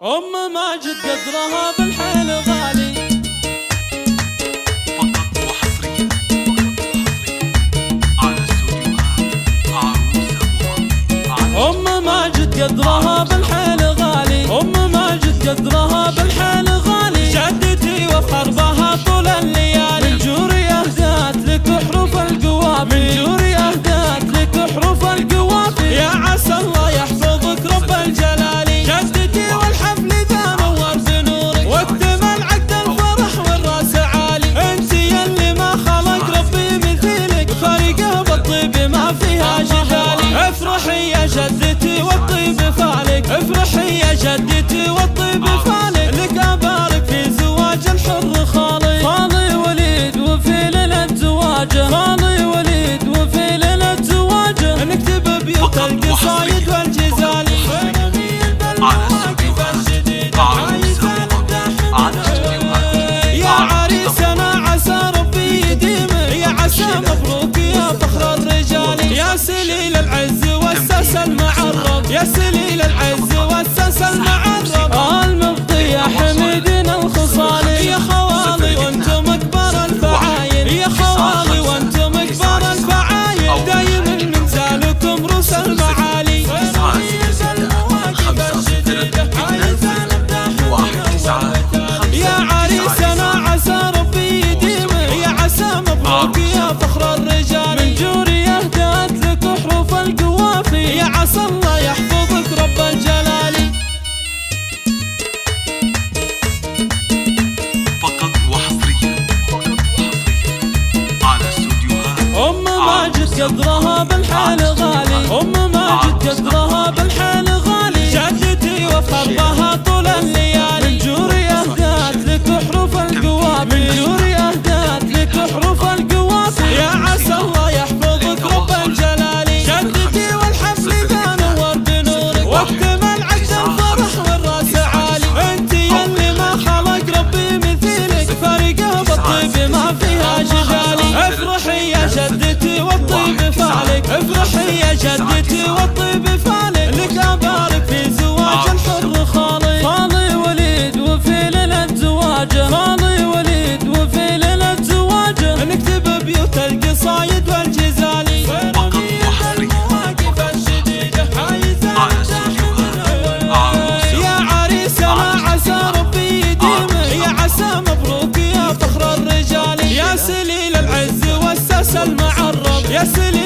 أم ماجد قدرها بالحيل غالي. فقط وحصريا على استوديوهات عروسة. أم ماجد قدرها بالحيل غالي. أم ماجد قدرها بالحيل غالي. جدتي وفخر بها طول الليالي. من جوري أهدات لك حروف القوافي. من جوري أهدات لك حروف القوافي. يا عسى الله يحفظك رب الجلالي. جدتي والحفل ذا نور بنورك. واكتمل عقد الفرح والراس عالي. انت يلي ما خلق ربي مثيلك. خارقة بالطيب ما فيها جدالي. افرحي يا جدتي والطيب فالك. افرحي يا جدتي والطيب فالك. لك ابارك في زواج الحر خالي. خالي وليد وفي ليلة زواجه. خالي وليد وفي ليلة زواجه. نكتب بيوت القصايد والجزالي. يا عريسنا عسى ربي يديمه. يا عسى مبروك يا فخر الرجال. يا سليل العز والساس المعرب. يا سليل العز والساس المعرب. المفضي يا حميدنا الخصالي. يا خوالي وانتم اكبر الفعايل. يا خوالي وانتم اكبر الفعايل. دايما من زالكم روس المعالي. يا عريسنا عسى ربي يديمه. يا عسى مبروك يا فخر الرجال. من جوري اهدات لك حروف القوافي. يا عسى الله يحفظك رب الجلالي. فقط وحصريا على استوديوهات. أم ماجد قدرها بالحيل غالي. أم ماجد قدرها بالحيل غالي. جدتي وفخر بها طول الليالي. من جوري أهدات لك حروف القوافي. من جوري أهدات لك حروف القوافي. يا عسى الله يحفظك رب الجلالي. جدتي والحفل ذا نور بنورك. واكتمل عقد الفرح والراس عالي. انت يلي ما خلق ربي مثيلك. فارقة بالطيب ما فيها جدالي. افرحي يا جدتي والطيب فالك. افرحي يا جدتي والطيب فالك. لك ابارك في زواج الحر خالي. خالي وليد وفي ليلة زواجه. خالي وليد وفي ليلة زواجه. نكتب بيوت القصايد والجزالي. فقط وحصريا على استوديوهات عروسة. يا عريسنا عسى ربي يديمه. يا عسى مبروك يا فخر الرجال. يا سليل العز والساس المعرب. يا سليل